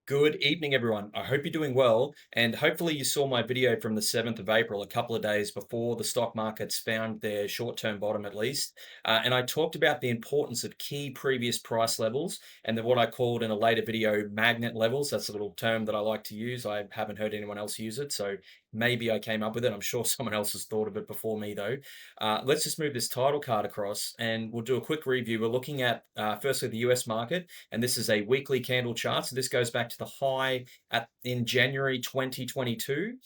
Good evening, everyone. I hope you're doing well, and hopefully you saw my video from the 7th of April, a couple of days before the stock markets found their short-term bottom at least. And I talked about the importance of key previous price levels and then what I called in a later video magnet levels. That's a little term that I like to use. I haven't heard anyone else use it, so maybe I came up with it. I'm sure someone else has thought of it before me, though. Let's just move this title card across and we'll do a quick review. We're looking at, firstly, the US market, and this is a weekly candle chart. So this goes back to the high in January 2022.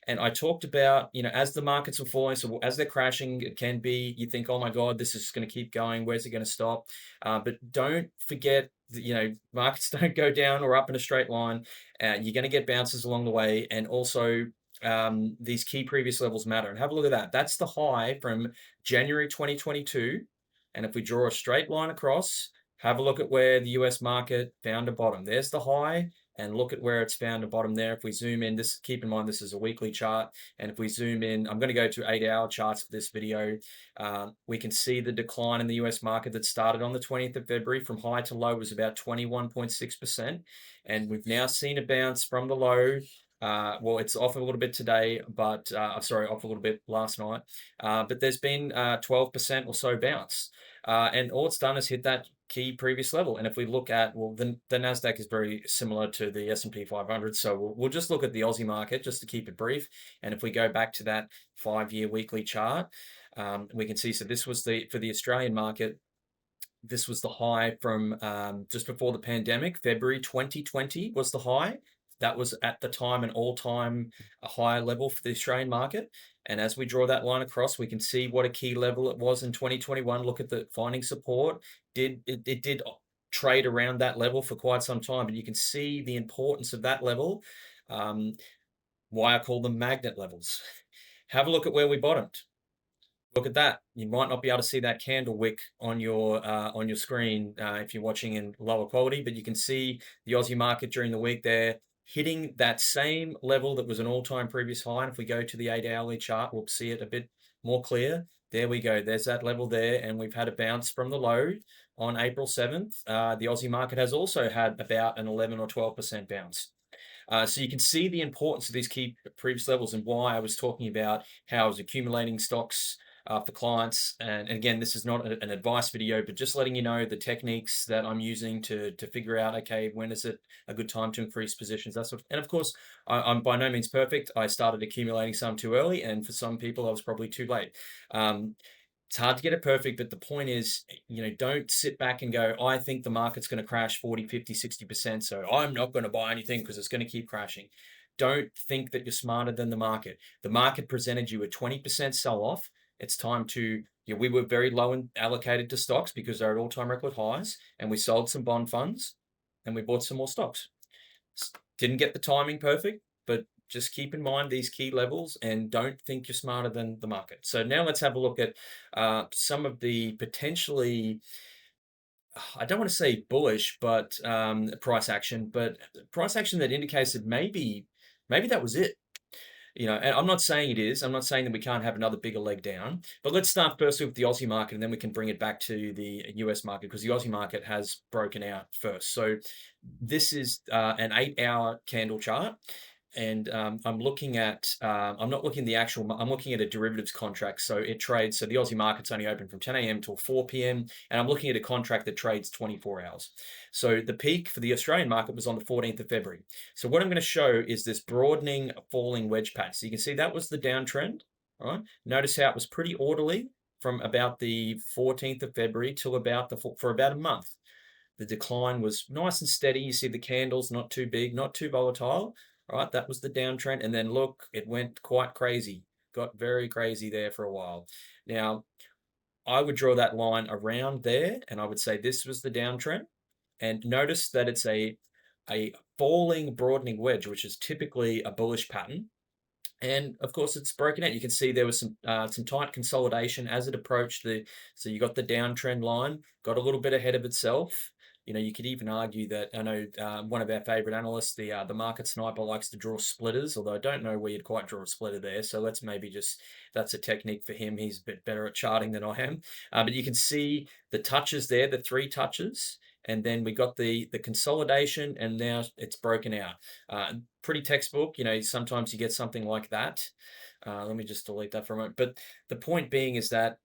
And I talked about, as the markets are falling, so as they're crashing, it can be, you think, oh my God, this is going to keep going. Where's it going to stop? But don't forget that, markets don't go down or up in a straight line. You're going to get bounces along the way. And also, these key previous levels matter. And have a look at that. That's the high from January 2022. And if we draw a straight line across, have a look at where the US market found a bottom. There's the high, and look at where it's found a bottom there. If we zoom in, keep in mind this is a weekly chart, and if we zoom in, I'm going to go to 8-hour charts for this video. We can see the decline in the US market that started on the 20th of February from high to low was about 21.6%, and we've now seen a bounce from the low. Well, it's off a little bit today, but sorry, off a little bit last night. But there's been 12% or so bounce. And all it's done is hit that key previous level. And if we look at, well, the Nasdaq is very similar to the S&P 500. So we'll just look at the Aussie market just to keep it brief. And if we go back to that 5-year weekly chart, we can see, so this was for the Australian market. This was the high from just before the pandemic. February 2020 was the high. That was at the time an all-time high level for the Australian market. And as we draw that line across, we can see what a key level it was in 2021. Look at the finding support. It did trade around that level for quite some time, but you can see the importance of that level. Why I call them magnet levels. Have a look at where we bottomed. Look at that. You might not be able to see that candle wick on your screen if you're watching in lower quality, but you can see the Aussie market during the week there hitting that same level that was an all-time previous high. And if we go to the 8-hourly chart, we'll see it a bit more clear. There we go. There's that level there, and we've had a bounce from the low on April 7th. The Aussie market has also had about an 11 or 12% bounce. So you can see the importance of these key previous levels and why I was talking about how I was accumulating stocks for clients. And again, this is not an advice video, but just letting you know the techniques that I'm using to figure out, okay, when is it a good time to increase positions, that sort of. And of course, I'm by no means perfect. I started accumulating some too early, and for some people, I was probably too late. It's hard to get it perfect, but the point is, don't sit back and go, I think the market's going to crash 40, 50, 60%, so I'm not going to buy anything because it's going to keep crashing. Don't think that you're smarter than the market. The market presented you a 20% sell-off. It's time to, we were very low and allocated to stocks because they're at all-time record highs, and we sold some bond funds and we bought some more stocks. Didn't get the timing perfect, but just keep in mind these key levels and don't think you're smarter than the market. So now let's have a look at some of the potentially, I don't want to say bullish, but price action that indicates that maybe that was it. And I'm not saying it is. I'm not saying that we can't have another bigger leg down. But let's start firstly with the Aussie market, and then we can bring it back to the US market because the Aussie market has broken out first. So this is an 8-hour candle chart. And I'm looking at, I'm not looking at the actual, I'm looking at a derivatives contract. So it trades, so the Aussie market's only open from 10 a.m. till 4 p.m. And I'm looking at a contract that trades 24 hours. So the peak for the Australian market was on the 14th of February. So what I'm going to show is this broadening falling wedge pattern. So you can see that was the downtrend, right? Notice how it was pretty orderly from about the 14th of February till for about a month. The decline was nice and steady. You see the candles, not too big, not too volatile. Right, that was the downtrend, and then look, it went quite crazy, got very crazy there for a while. Now, I would draw that line around there, and I would say this was the downtrend. And notice that it's a falling, broadening wedge, which is typically a bullish pattern. And of course, it's broken out. You can see there was some tight consolidation as it approached so you got the downtrend line, got a little bit ahead of itself. You could even argue that, I know one of our favorite analysts, the market sniper, likes to draw splitters, although I don't know where you'd quite draw a splitter there. So let's maybe that's a technique for him. He's a bit better at charting than I am. But you can see the touches there, the 3 touches, and then we got the consolidation, and now it's broken out. Pretty textbook. Sometimes you get something like that. Let me just delete that for a moment. But the point being is that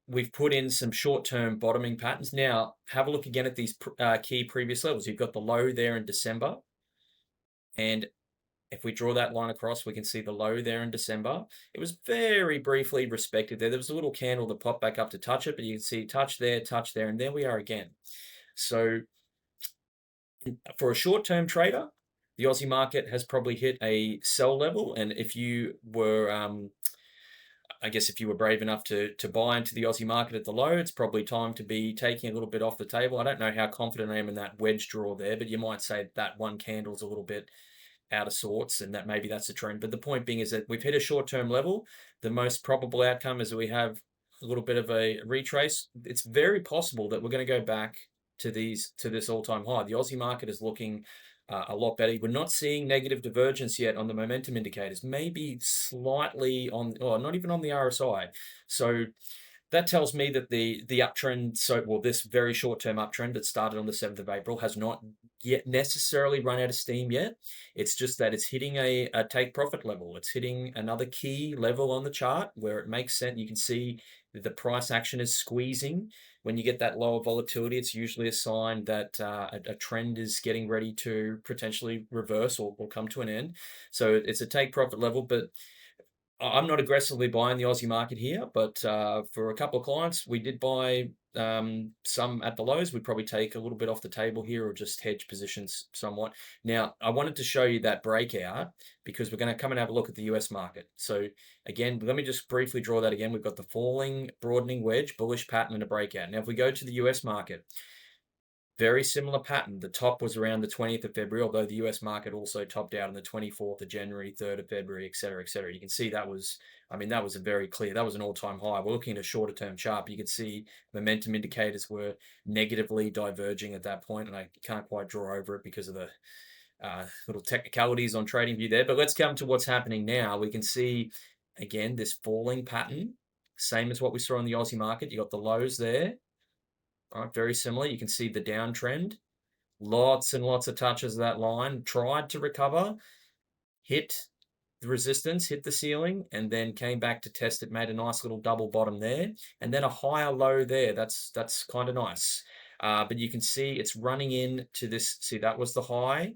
we've put in some short-term bottoming patterns. Now, have a look again at these key previous levels. You've got the low there in December, and if we draw that line across, we can see the low there in December. It was very briefly respected there. There was a little candle that popped back up to touch it, but you can see touch there, and there we are again. So for a short-term trader, the Aussie market has probably hit a sell level. And if you were, I guess if you were brave enough to buy into the Aussie market at the low, it's probably time to be taking a little bit off the table. I don't know how confident I am in that wedge draw there, but you might say that one candle's a little bit out of sorts and that maybe that's a trend. But the point being is that we've hit a short-term level. The most probable outcome is that we have a little bit of a retrace. It's very possible that we're going to go back to this all-time high. The Aussie market is looking a lot better. We're not seeing negative divergence yet on the momentum indicators, maybe slightly on, or not even on the RSI. So that tells me that the uptrend, this very short-term uptrend that started on the 7th of April has not yet necessarily run out of steam yet. It's just that it's hitting a take profit level. It's hitting another key level on the chart where it makes sense. You can see that the price action is squeezing. When you get that lower volatility, it's usually a sign that a trend is getting ready to potentially reverse or come to an end. So it's a take profit level, but I'm not aggressively buying the Aussie market here, but for a couple of clients, we did buy some at the lows. We'd probably take a little bit off the table here or just hedge positions somewhat. Now, I wanted to show you that breakout because we're going to come and have a look at the US market. So again, let me just briefly draw that again. We've got the falling, broadening wedge, bullish pattern and a breakout. Now, if we go to the US market, very similar pattern. The top was around the 20th of February, although the US market also topped out on the 24th of January, 3rd of February, et cetera, et cetera. You can see that was a very clear, that was an all-time high. We're looking at a shorter term chart, but you can see momentum indicators were negatively diverging at that point, and I can't quite draw over it because of the little technicalities on TradingView there. But let's come to what's happening now. We can see, again, this falling pattern, same as what we saw in the Aussie market. You got the lows there. All right, very similar. You can see the downtrend. Lots and lots of touches of that line. Tried to recover, hit the resistance, hit the ceiling, and then came back to test it, made a nice little double bottom there, and then a higher low there. That's kind of nice. But you can see it's running into this. See, that was the high.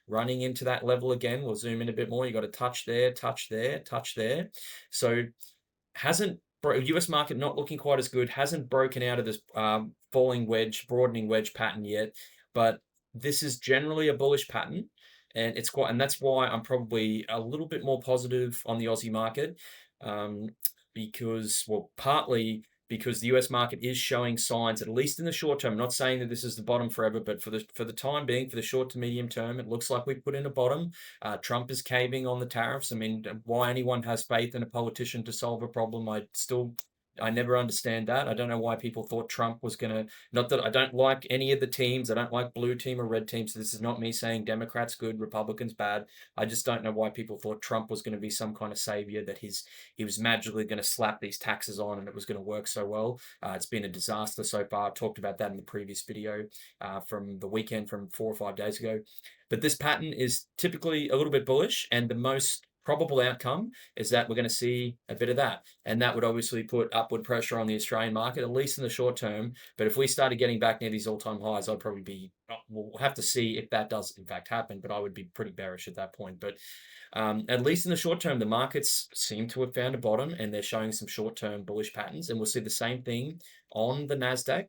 Running into that level again. We'll zoom in a bit more. You got a touch there, touch there, touch there. So hasn't US market not looking quite as good, hasn't broken out of this falling wedge, broadening wedge pattern yet, but this is generally a bullish pattern, and that's why I'm probably a little bit more positive on the Aussie market, because, well, partly because the US market is showing signs, at least in the short term. I'm not saying that this is the bottom forever, but for the time being, for the short to medium term, it looks like we've put in a bottom. Trump is caving on the tariffs. I mean, why anyone has faith in a politician to solve a problem, I never understand that. I don't know why people thought Trump was going to, not that I don't like any of the teams. I don't like blue team or red team. So this is not me saying Democrats good, Republicans bad. I just don't know why people thought Trump was going to be some kind of savior, that he was magically going to slap these taxes on and it was going to work so well. It's been a disaster so far. I talked about that in the previous video from the weekend from 4 or 5 days ago. But this pattern is typically a little bit bullish, and the most probable outcome is that we're going to see a bit of that. And that would obviously put upward pressure on the Australian market, at least in the short term. But if we started getting back near these all-time highs, I'd probably be, we'll have to see if that does in fact happen, but I would be pretty bearish at that point. But at least in the short term, the markets seem to have found a bottom and they're showing some short-term bullish patterns. And we'll see the same thing on the NASDAQ.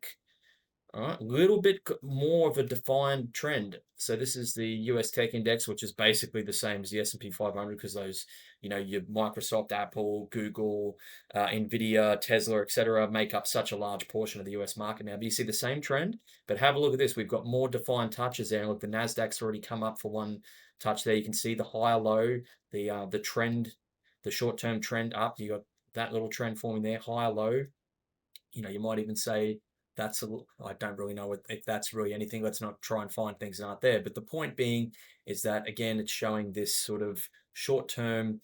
All right, a little bit more of a defined trend. So this is the US Tech Index, which is basically the same as the S&P 500, because those, your Microsoft, Apple, Google, Nvidia, Tesla, etc., make up such a large portion of the US market now. But you see the same trend. But have a look at this. We've got more defined touches there. Look, the Nasdaq's already come up for one touch there. You can see the higher low, the trend, the short-term trend up. You got that little trend forming there, higher low. You might even say, I don't really know if that's really anything. Let's not try and find things that aren't there. But the point being is that, again, it's showing this sort of short-term,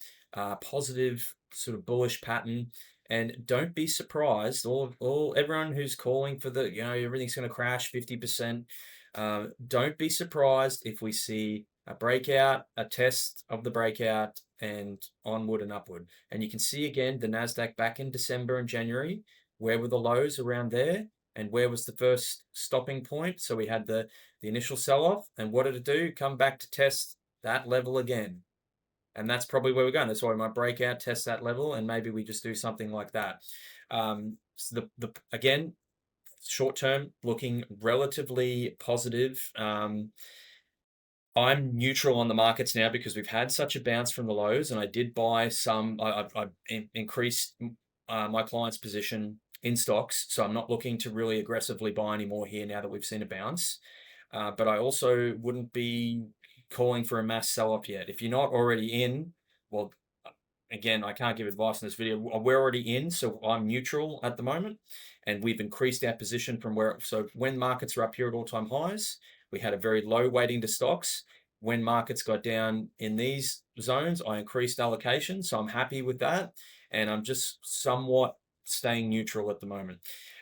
positive, sort of bullish pattern. And don't be surprised, all everyone who's calling for the, everything's going to crash 50%. Don't be surprised if we see a breakout, a test of the breakout, and onward and upward. And you can see again the Nasdaq back in December and January. Where were the lows around there? And where was the first stopping point? So we had the initial sell-off, and what did it do? Come back to test that level again. And that's probably where we're going. That's why we might break out, test that level, and maybe we just do something like that. So again, short term looking relatively positive. I'm neutral on the markets now because we've had such a bounce from the lows, and I did buy some. I've increased my client's position in stocks, so I'm not looking to really aggressively buy any more here now that we've seen a bounce. But I also wouldn't be calling for a mass sell-off yet. If you're not already in, well, again, I can't give advice in this video. We're already in, so I'm neutral at the moment, and we've increased our position from where. So when markets are up here at all-time highs, we had a very low weighting to stocks. When markets got down in these zones, I increased allocation, so I'm happy with that, and I'm just somewhat staying neutral at the moment.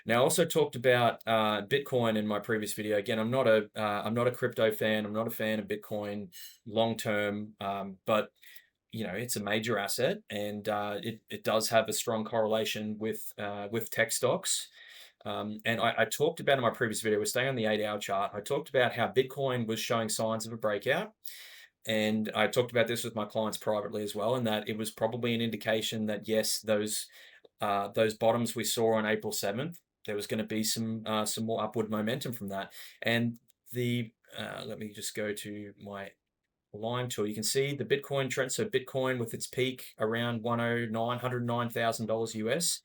Now, I also talked about Bitcoin in my previous video. Again, I'm not a crypto fan. I'm not a fan of Bitcoin long term, but it's a major asset, and it does have a strong correlation with tech stocks. And I talked about in my previous video, we're staying on the 8-hour chart. I talked about how Bitcoin was showing signs of a breakout. And I talked about this with my clients privately as well, and that it was probably an indication that yes, those bottoms we saw on April 7th, there was going to be some more upward momentum from that. And let me just go to my line tool. You can see the Bitcoin trend. So Bitcoin with its peak around $109,000 US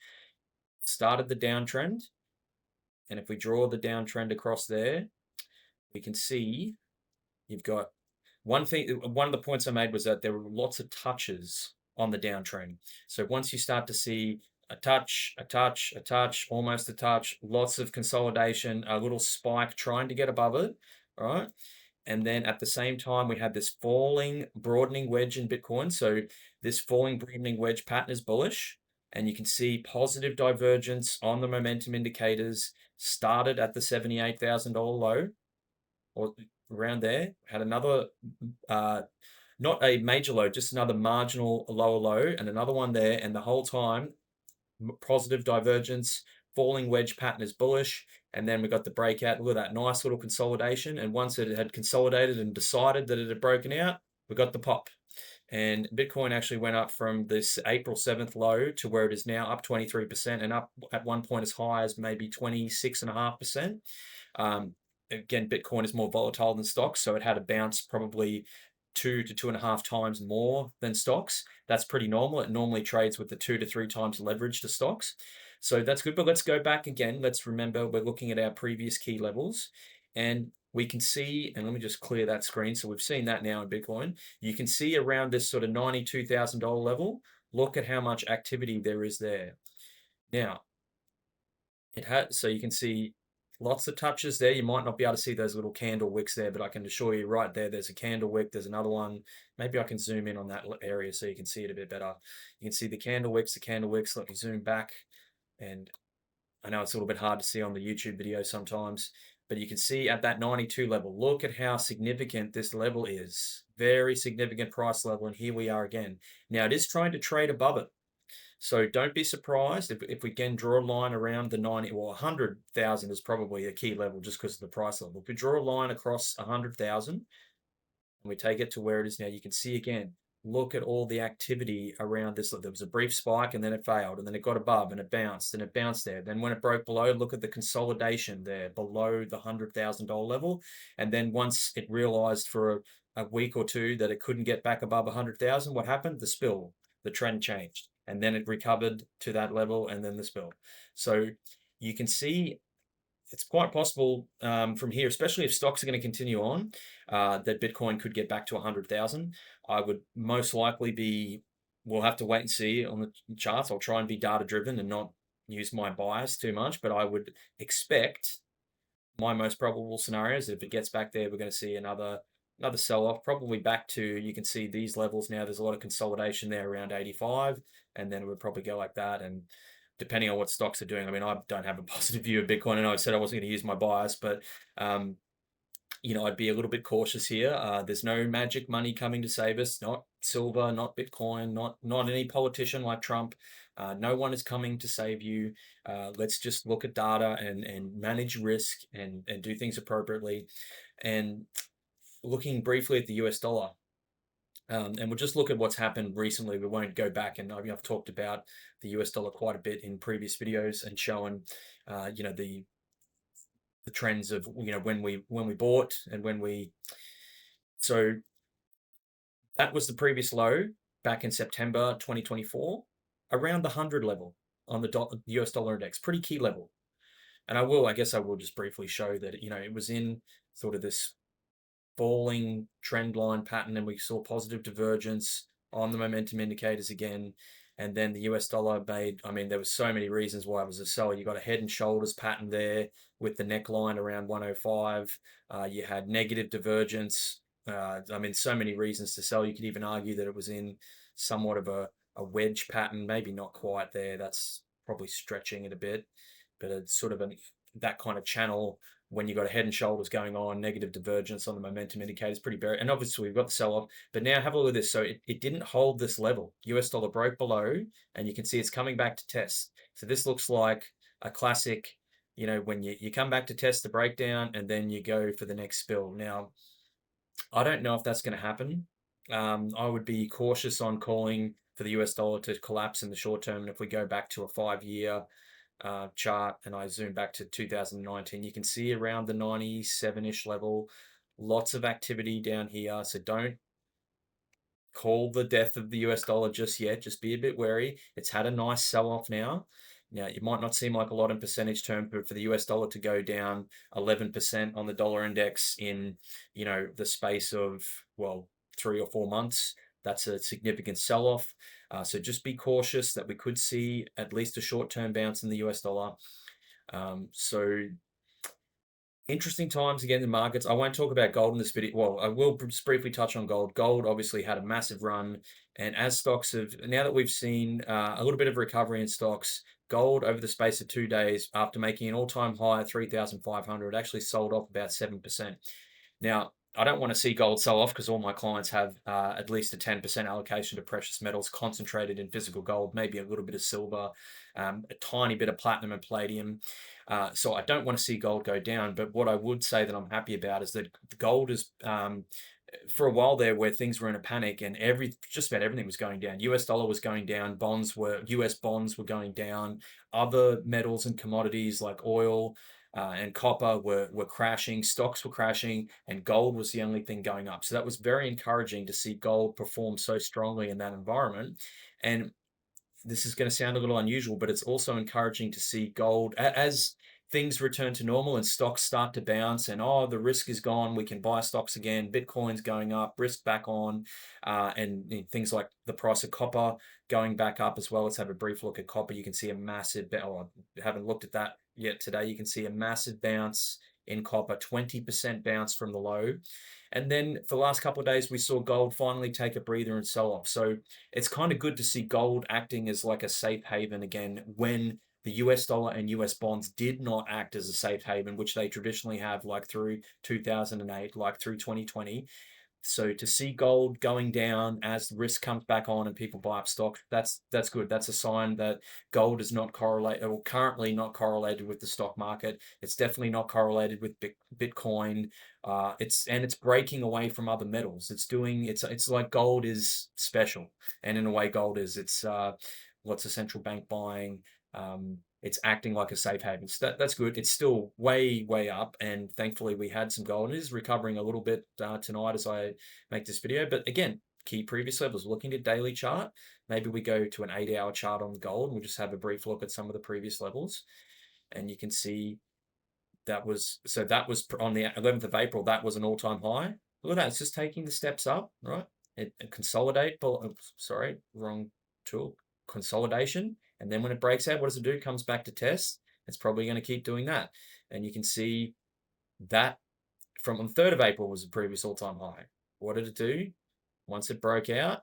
started the downtrend. And if we draw the downtrend across there, we can see you've got one of the points I made was that there were lots of touches on the downtrend. So once you start to see a touch, a touch, a touch, almost a touch, lots of consolidation, a little spike trying to get above it, all right? And then at the same time, we had this falling, broadening wedge in Bitcoin. So this falling, broadening wedge pattern is bullish. And you can see positive divergence on the momentum indicators started at the $78,000 low, or around there, had another, not a major low, just another marginal lower low, and another one there. And the whole time, positive divergence, falling wedge pattern is bullish. And then we got the breakout. Look at that nice little consolidation. And once it had consolidated and decided that it had broken out, we got the pop. And Bitcoin actually went up from this April 7th low to where it is now, up 23%, and up at one point as high as maybe 26.5%. Again, Bitcoin is more volatile than stocks, so it had a bounce probably 2 to 2.5 times more than stocks. That's pretty normal. It normally trades with the 2 to 3 times leverage to stocks. So that's good, but let's go back again. Let's remember we're looking at our previous key levels, and we can see, and let me just clear that screen. So we've seen that now in Bitcoin. You can see around this sort of $92,000 level, look at how much activity there is there. Now, so you can see lots of touches there. You might not be able to see those little candle wicks there, but I can assure you right there's a candle wick. There's another one. Maybe I can zoom in on that area so you can see it a bit better. You can see the candle wicks. Let me zoom back. And I know it's a little bit hard to see on the YouTube video sometimes, but you can see at that 92 level, look at how significant this level is. Very significant price level, and here we are again. Now, it is trying to trade above it. So don't be surprised if we can draw a line around the 90, or 100,000 is probably a key level just because of the price level. If we draw a line across 100,000 and we take it to where it is now, you can see again, look at all the activity around this. There was a brief spike and then it failed, and then it got above and it bounced and it bounced there. Then when it broke below, look at the consolidation there below the $100,000 level. And then once it realized for a week or two that it couldn't get back above 100,000, what happened? The spill, the trend changed, and then it recovered to that level, and then the spill. So you can see it's quite possible from here, especially if stocks are going to continue on, that Bitcoin could get back to 100,000. I would most likely we'll have to wait and see on the charts. I'll try and be data driven and not use my bias too much, but I would expect my most probable scenarios, if it gets back there, we're going to see another sell-off, probably back to, you can see these levels now, there's a lot of consolidation there around 85, and then it would probably go like that, and depending on what stocks are doing. I mean, I don't have a positive view of Bitcoin, and I said I wasn't going to use my bias, but um, I'd be a little bit cautious here. There's no magic money coming to save us, not silver, not Bitcoin, not any politician like Trump. No one is coming to save you. Let's just look at data and manage risk and do things appropriately. And looking briefly at the US dollar, and we'll just look at what's happened recently. We won't go back, and I've talked about the US dollar quite a bit in previous videos and showing, the trends of when we bought and when we. So that was the previous low back in September 2024, around the 100 level on the US dollar index, pretty key level. And I guess I will just briefly show that, it was in sort of this falling trend line pattern, and we saw positive divergence on the momentum indicators again. And then the US dollar there was so many reasons why it was a sell. You got a head and shoulders pattern there with the neckline around 105. You had negative divergence. So many reasons to sell. You could even argue that it was in somewhat of a wedge pattern, maybe not quite there. That's probably stretching it a bit, but it's sort of that kind of channel when you got a head and shoulders going on, negative divergence on the momentum indicators, pretty bearish. And obviously we've got the sell-off, but now have a look at this. So it didn't hold this level. US dollar broke below, and you can see it's coming back to test. So this looks like a classic, when you come back to test the breakdown and then you go for the next spill. Now, I don't know if that's going to happen. I would be cautious on calling for the US dollar to collapse in the short term. And if we go back to a 5-year chart and I zoom back to 2019, you can see around the 97-ish level, lots of activity down here. So don't call the death of the US dollar just yet. Just be a bit wary. It's had a nice sell-off now. Now, it might not seem like a lot in percentage terms, but for the US dollar to go down 11% on the dollar index in, the space of, 3 or 4 months, that's a significant sell-off. So just be cautious that we could see at least a short-term bounce in the US dollar. So interesting times again in markets. I won't talk about gold in this video. Well, I will just briefly touch on gold. Gold obviously had a massive run, and as stocks have, now that we've seen a little bit of recovery in stocks, gold over the space of 2 days, after making an all-time high at 3,500, actually sold off about 7%. Now, I don't want to see gold sell off because all my clients have at least a 10% allocation to precious metals concentrated in physical gold, maybe a little bit of silver, a tiny bit of platinum and palladium. So I don't want to see gold go down. But what I would say that I'm happy about is that the gold is, for a while there where things were in a panic and just about everything was going down. US dollar was going down, US bonds were going down, other metals and commodities like oil, and copper were crashing, stocks were crashing, and gold was the only thing going up. So that was very encouraging to see gold perform so strongly in that environment. And this is going to sound a little unusual, but it's also encouraging to see gold as things return to normal and stocks start to bounce and the risk is gone, we can buy stocks again, Bitcoin's going up, risk back on, and things like the price of copper going back up as well. Let's have a brief look at copper. You can see a massive, I haven't looked at that yet today. You can see a massive bounce in copper, 20% bounce from the low. And then for the last couple of days, we saw gold finally take a breather and sell off. So it's kind of good to see gold acting as like a safe haven again when the US dollar and US bonds did not act as a safe haven, which they traditionally have, like through 2008, like through 2020. So to see gold going down as the risk comes back on and people buy up stock, that's good. That's a sign that gold is not correlated, or currently not correlated with the stock market. It's definitely not correlated with Bitcoin. It's breaking away from other metals. It's like gold is special, and in a way, gold is lots of central bank buying. It's acting like a safe haven. So that's good. It's still way, way up. And thankfully we had some gold. It is recovering a little bit tonight as I make this video. But again, key previous levels, looking at daily chart. Maybe we go to an 8-hour chart on the gold. And we'll just have a brief look at some of the previous levels. And you can see that was on the 11th of April, that was an all-time high. Look at that. It's just taking the steps up, right? It consolidate, sorry, wrong tool. Consolidation. And then when it breaks out, what does it do? It comes back to test. It's probably going to keep doing that. And you can see that from on 3rd of April was the previous all-time high. What did it do? Once it broke out,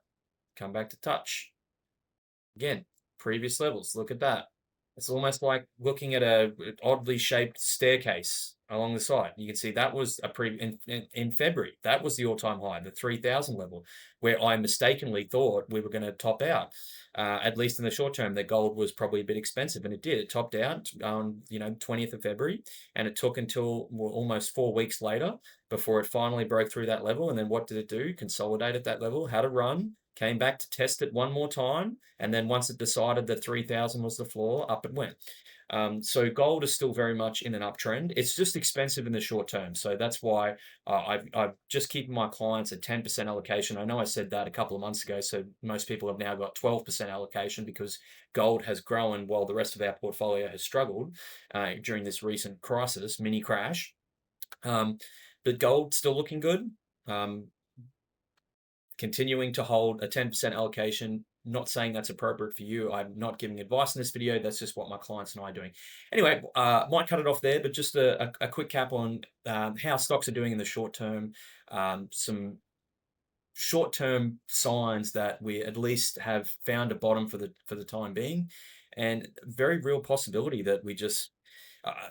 come back to touch. Again, previous levels. Look at that. It's almost like looking at a oddly shaped staircase along the side. You can see that was a in February. That was the all-time high, the 3,000 level, where I mistakenly thought we were going to top out. At least in the short term, the gold was probably a bit expensive, and it did. It topped out on 20th of February, and it took until well, almost 4 weeks later before it finally broke through that level. And then what did it do? Consolidate at that level, had a run, came back to test it one more time, and then once it decided that 3,000 was the floor, up it went. So gold is still very much in an uptrend. It's just expensive in the short term. So that's why I've just keeping my clients at 10% allocation. I know I said that a couple of months ago. So most people have now got 12% allocation because gold has grown while the rest of our portfolio has struggled during this recent crisis, mini crash. But gold still looking good. Um, Continuing to hold a 10% allocation. Not saying that's appropriate for you. I'm not giving advice in this video. That's just what my clients and I are doing. Anyway, might cut it off there, but just a quick cap on how stocks are doing in the short term. Some short-term signs that we at least have found a bottom for the time being, and very real possibility that we just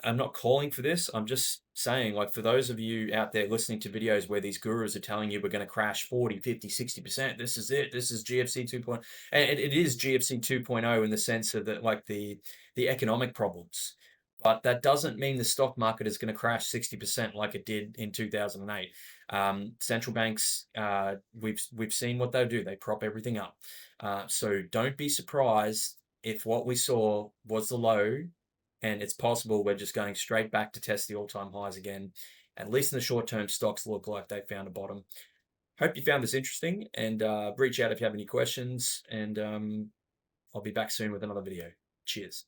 I'm not calling for this. I'm just saying, like, for those of you out there listening to videos where these gurus are telling you we're going to crash 40, 50, 60%, this is it. This is GFC 2.0. And it is GFC 2.0 in the sense of that, like the economic problems. But that doesn't mean the stock market is going to crash 60% like it did in 2008. Central banks, we've seen what they do. They prop everything up. So don't be surprised if what we saw was the low, and it's possible we're just going straight back to test the all-time highs again. At least in the short term, stocks look like they found a bottom. Hope you found this interesting, and reach out if you have any questions, and I'll be back soon with another video. Cheers.